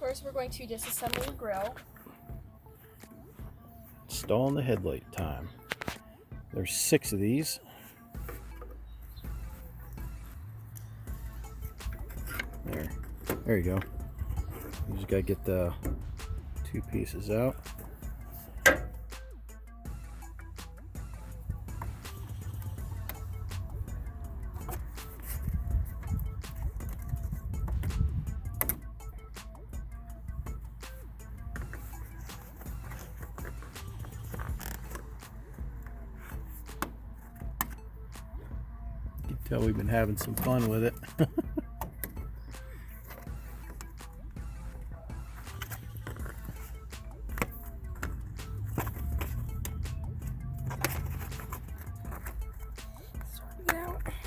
first we're going to disassemble the grill. Installing the headlight time. There's 6 of these. There you go. You just gotta get the 2 pieces out. You can tell we've been having some fun with it.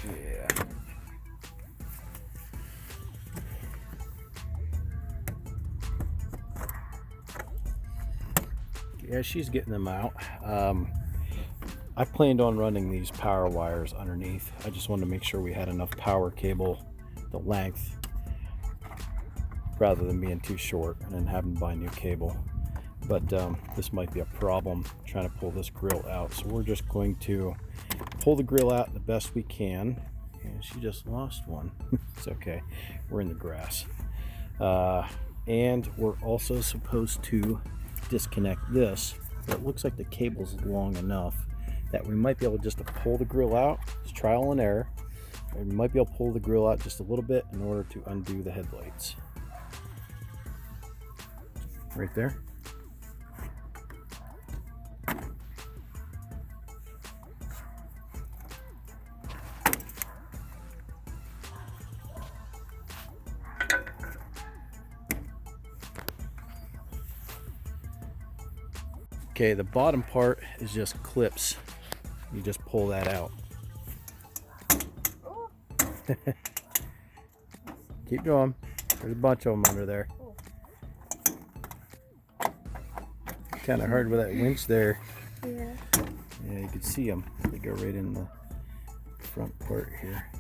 Yeah. Yeah, she's getting them out. I planned on running these power wires underneath. I just wanted to make sure we had enough power cable, the length, rather than being too short and then having to buy new cable. But this might be a problem trying to pull this grill out. So we're just going to pull the grill out the best we can. And she just lost one. It's okay. We're in the grass. And we're also supposed to disconnect this. But it looks like the cable's long enough that we might be able just to pull the grill out. It's trial and error. And we might be able to pull the grill out just a little bit in order to undo the headlights. Right there. Okay, the bottom part is just clips. You just pull that out. Keep going. There's a bunch of them under there. Kind of hard with that winch there. Yeah. Yeah, you can see them. They go right in the front part here.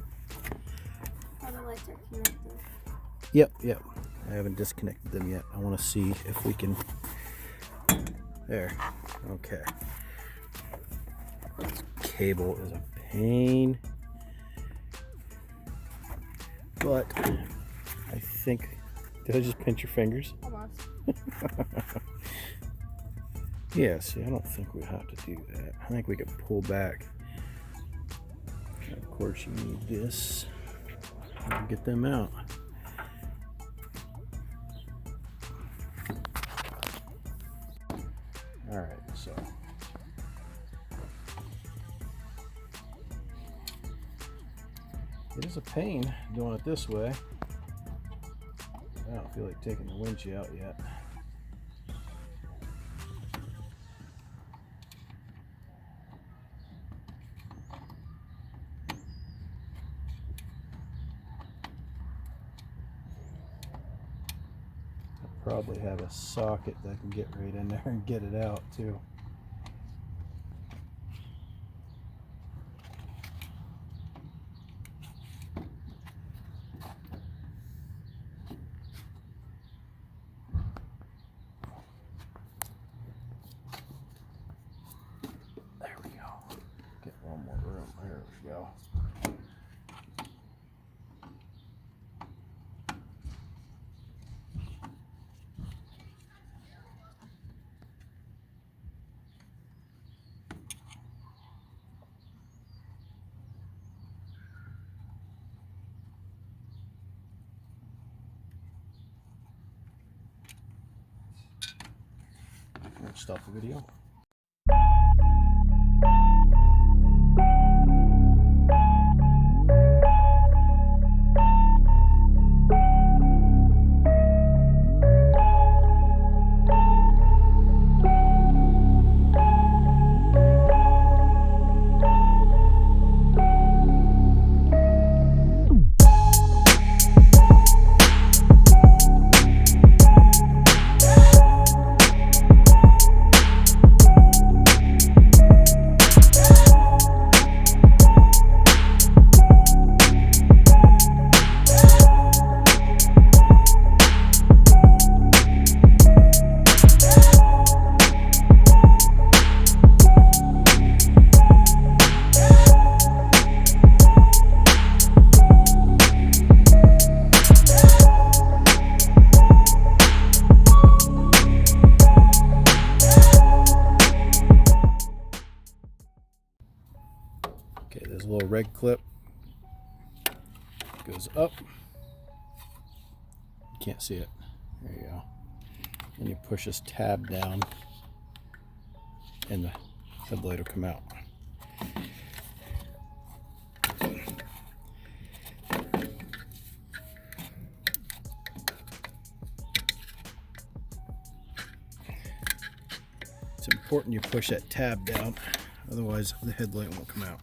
How the lights are connected. Yep. I haven't disconnected them yet. I want to see if we can. There. Okay. This cable is a pain. But I think. Did I just pinch your fingers? Almost. Yeah, see, I don't think we have to do that. I think we could pull back. And of course, you need this to get them out. All right, so it is a pain doing it this way. I don't feel like taking the winch out yet. Probably have a socket that can get right in there and get it out too. There we go. Get one more room. There we go. Let's stop the video. red clip goes up. You can't see it. There you go. And you push this tab down and the headlight will come out. It's important you push that tab down, otherwise the headlight won't come out.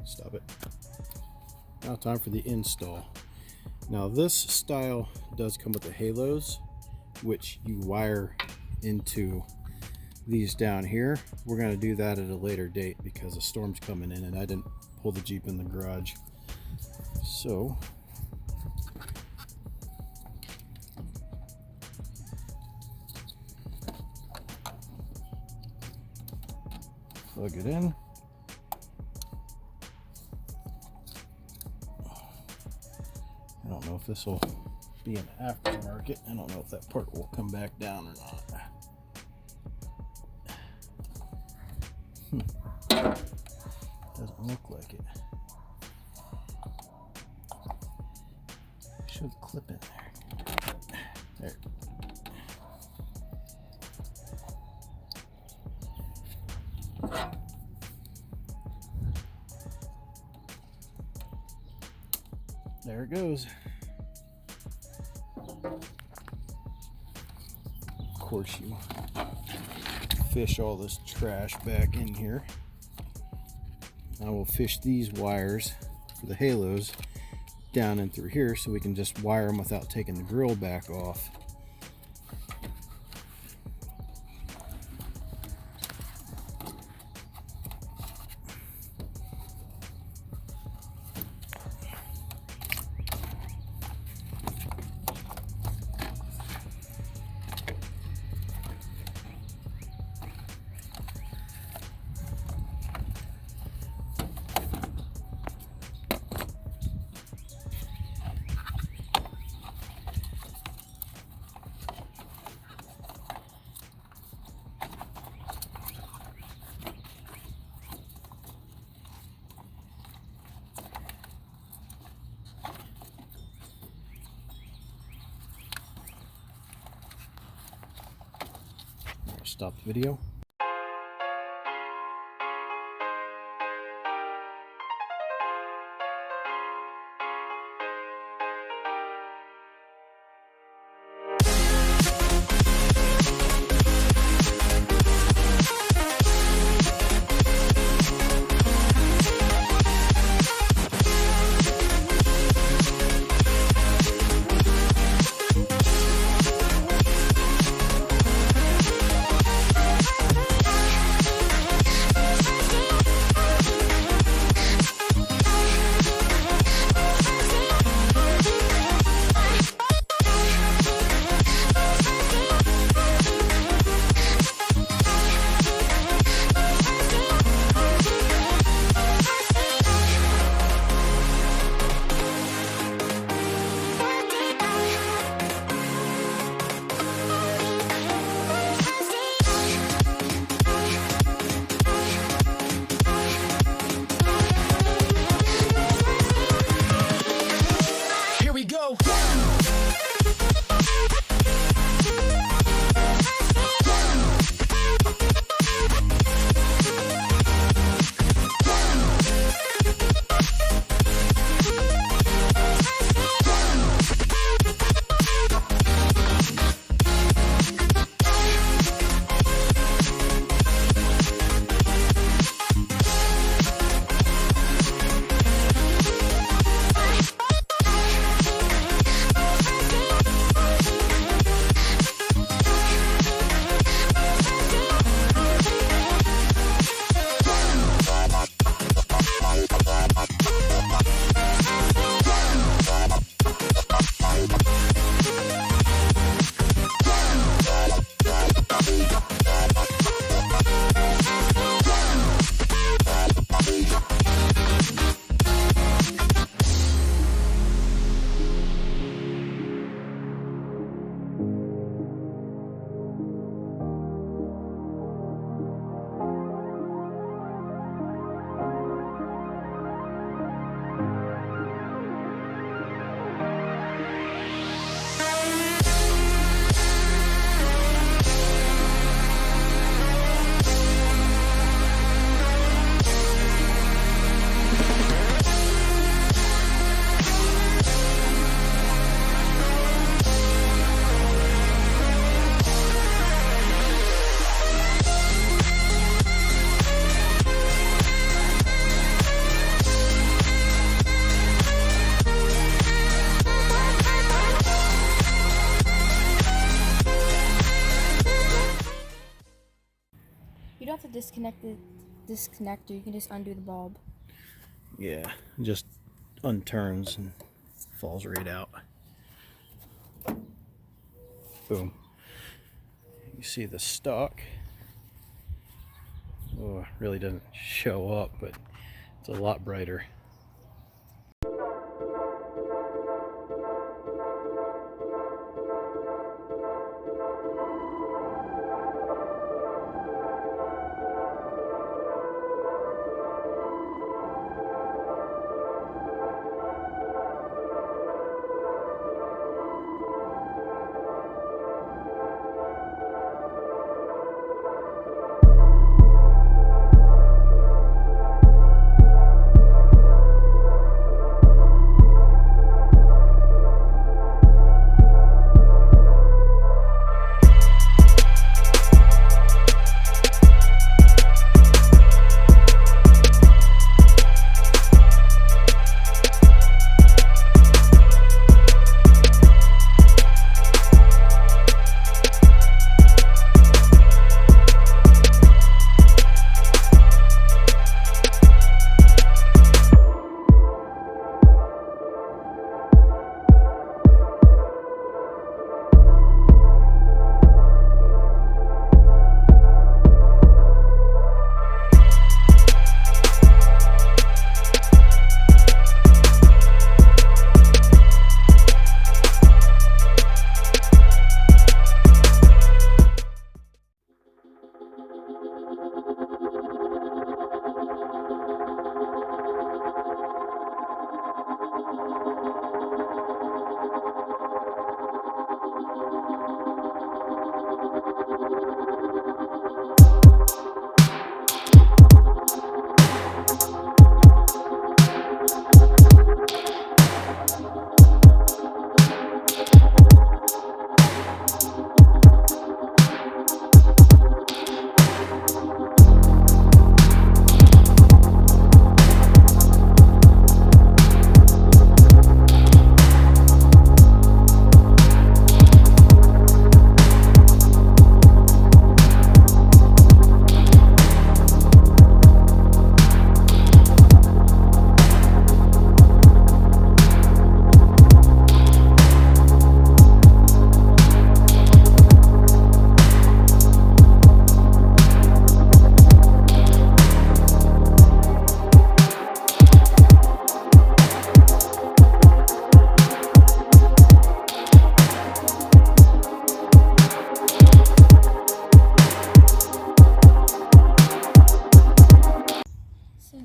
Stop it. Now time for the install. Now this style does come with the halos, which you wire into these down here. We're going to do that at a later date because the storm's coming in and I didn't pull the Jeep in the garage. So plug it in. I don't know if this will be an aftermarket. I don't know if that part will come back down or not. Doesn't look like it. Should clip in there. There. There it goes. Of course, you fish all this trash back in here. I will fish these wires for the halos down and through here so we can just wire them without taking the grill back off. Stop the video. You don't have to disconnect the disconnector. You can just undo the bulb. Yeah, it just unturns and falls right out. Boom. You see the stock. Oh, it really doesn't show up, but it's a lot brighter.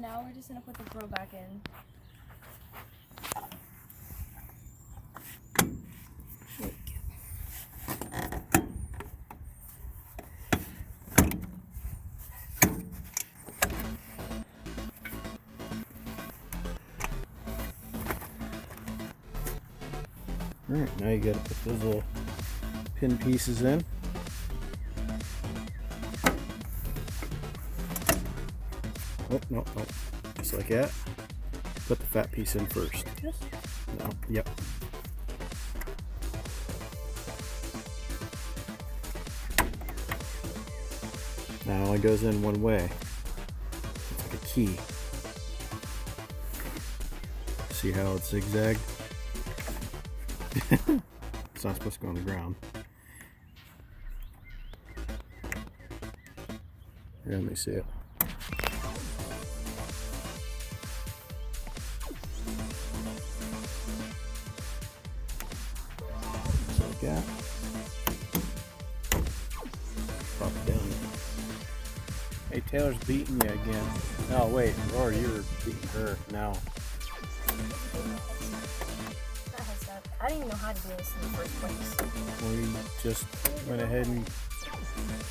Now we're just gonna put the grill back in. Alright, now you gotta put those little pin pieces in. Oh, no, no. Just like that. Put the fat piece in first. Yes. No, yep. Now it only goes in one way. It's like a key. See how it's zigzagged? It's not supposed to go on the ground. Here, let me see it. Just like that. Pop it down. Hey, Taylor's beating you again. Oh wait, Rory, you were beating her now. I didn't even know how to do this in the first place. Well, you just went ahead and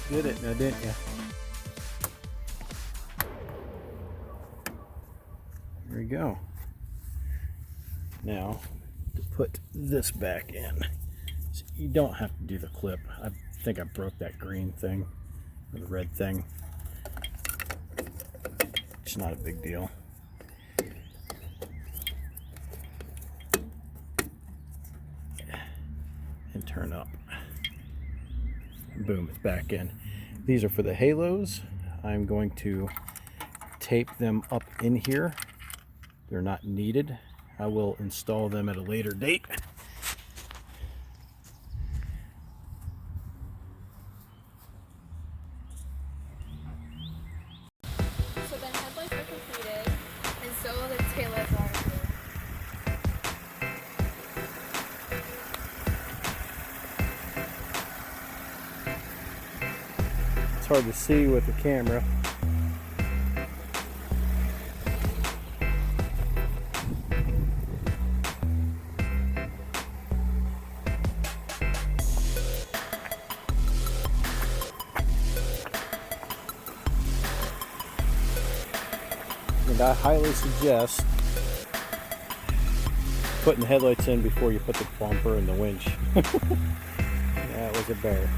did it now, didn't you? There we go. Now, to put this back in. So you don't have to do the clip. I think I broke that green thing, or the red thing. It's not a big deal. And turn up. Boom, it's back in. These are for the halos. I'm going to tape them up in here. They're not needed. I will install them at a later date. So the headlights are completed, and so the taillights are too. It's hard to see with the camera. And I highly suggest putting the headlights in before you put the bumper and the winch. That was a bear.